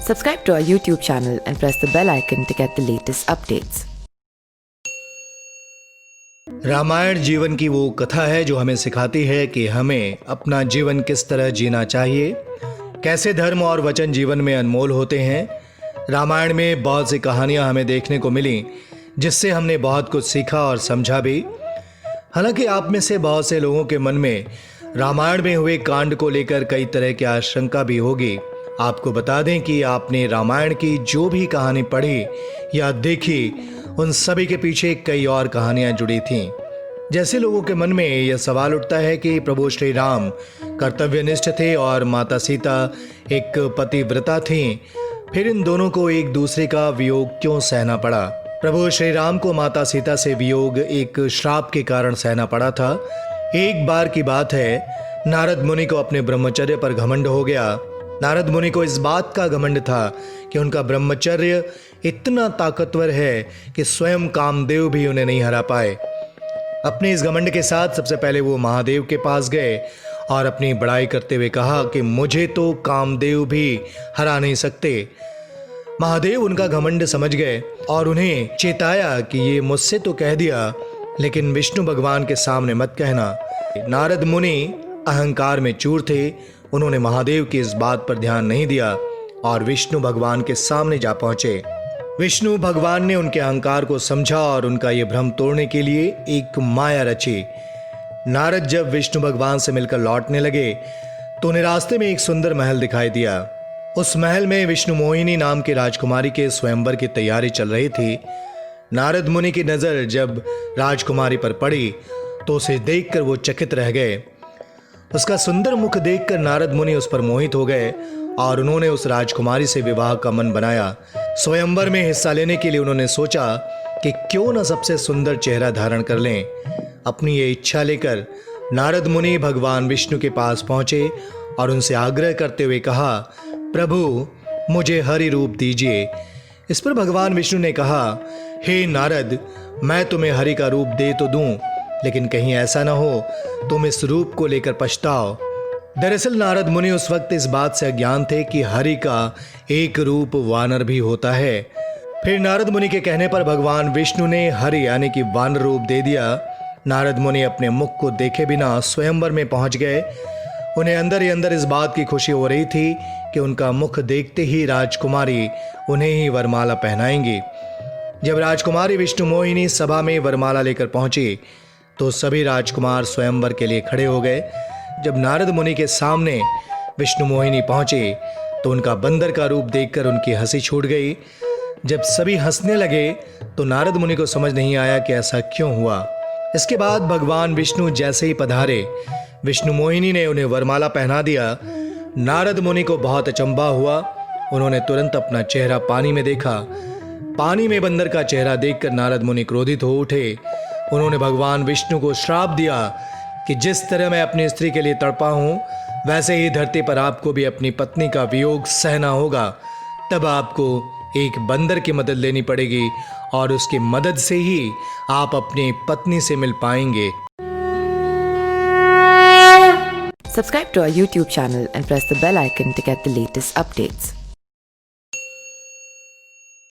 Subscribe to our YouTube channel and press the bell icon to get the latest updates. Ramayan जीवन की वो कथा है जो हमें सिखाती है कि हमें अपना जीवन किस तरह जीना चाहिए, कैसे धर्म और वचन जीवन में अनमोल होते हैं। रामायण में बहुत सी कहानियां हमें देखने को मिली जिससे हमने बहुत कुछ सीखा और समझा भी। हालांकि आप में से बहुत से लोगों के मन में रामायण में हुए कांड को लेकर कई तरह की आशंका भी होगी। आपको बता दें कि आपने रामायण की जो भी कहानी पढ़ी या देखी उन सभी के पीछे कई और कहानियां जुड़ी थीं। जैसे लोगों के मन में यह सवाल उठता है कि प्रभु श्री राम कर्तव्यनिष्ठ थे और माता सीता एक पतिव्रता थीं, फिर इन दोनों को एक दूसरे का वियोग क्यों सहना पड़ा। प्रभु श्री राम को माता सीता से वियोग एक श्राप के कारण सहना पड़ा था। एक बार की बात है, नारद मुनि को अपने ब्रह्मचर्य पर घमंड हो गया। नारद मुनि को इस बात का घमंड था कि उनका ब्रह्मचर्य इतना ताकतवर है कि स्वयं कामदेव भी उन्हें नहीं हरा पाए। अपने इस घमंड के साथ सबसे पहले वो महादेव के पास गए और अपनी बड़ाई करते हुए कहा कि मुझे तो कामदेव भी हरा नहीं सकते। महादेव उनका घमंड समझ गए और उन्हें चेताया कि ये मुझसे तो कह दिया, लेकिन विष्णु भगवान के सामने मत कहना। नारद मुनि अहंकार में चूर थे। उन्होंने महादेव की इस बात पर ध्यान नहीं दिया और विष्णु भगवान के सामने जा पहुंचे। विष्णु भगवान ने उनके अहंकार को समझा और उनका ये भ्रम तोड़ने के लिए एक माया रची। नारद जब विष्णु भगवान से मिलकर लौटने लगे तो उन्हें रास्ते में एक सुंदर महल दिखाई दिया। उस महल में विष्णु मोहिनी नाम की राजकुमारी के स्वयंवर की तैयारी चल रही थी। नारद मुनि की नजर जब राजकुमारी पर पड़ी तो उसे देखकर वो चकित रह गए। उसका सुंदर मुख देखकर नारद मुनि उस पर मोहित हो गए और उन्होंने उस राजकुमारी से विवाह का मन बनाया। स्वयंवर में हिस्सा लेने के लिए उन्होंने सोचा कि क्यों न सबसे सुंदर चेहरा धारण कर लें। अपनी ये इच्छा लेकर नारद मुनि भगवान विष्णु के पास पहुंचे और उनसे आग्रह करते हुए कहा, प्रभु मुझे हरि रूप दीजिए। इस पर भगवान विष्णु ने कहा, हे नारद, मैं तुम्हें हरि का रूप दे तो दूं, लेकिन कहीं ऐसा न हो तुम इस रूप को लेकर पछताओ। दरअसल नारद मुनि उस वक्त इस बात से अज्ञान थे कि हरि का एक रूप वानर भी होता है। फिर नारद मुनि के कहने पर भगवान विष्णु ने हरि यानी कि वानर रूप दे दिया। नारद मुनि अपने मुख को देखे बिना स्वयंवर में पहुंच गए। उन्हें अंदर ही अंदर इस बात की खुशी हो रही थी कि उनका मुख देखते ही राजकुमारी उन्हें ही वरमाला पहनाएंगी। जब राजकुमारी विष्णु मोहिनी सभा में वरमाला लेकर पहुंची तो सभी राजकुमार स्वयंवर के लिए खड़े हो गए। जब नारद मुनि के सामने विष्णु मोहिनी पहुंचे तो उनका बंदर का रूप देखकर उनकी हंसी छूट गई। जब सभी हंसने लगे तो नारद मुनि को समझ नहीं आया कि ऐसा क्यों हुआ। इसके बाद भगवान विष्णु जैसे ही पधारे, विष्णु मोहिनी ने उन्हें वरमाला पहना दिया। नारद मुनि को बहुत अचंभा हुआ। उन्होंने तुरंत अपना चेहरा पानी में देखा। पानी में बंदर का चेहरा देखकर नारद मुनि क्रोधित हो उठे। उन्होंने भगवान विष्णु को श्राप दिया कि जिस तरह मैं अपनी स्त्री के लिए तड़पा हूं, वैसे ही धरती पर आपको भी अपनी पत्नी का वियोग सहना होगा। तब आपको एक बंदर की मदद लेनी पड़ेगी और उसकी मदद से ही आप अपनी पत्नी से मिल पाएंगे। Subscribe to our YouTube channel and press the bell icon to get the latest updates.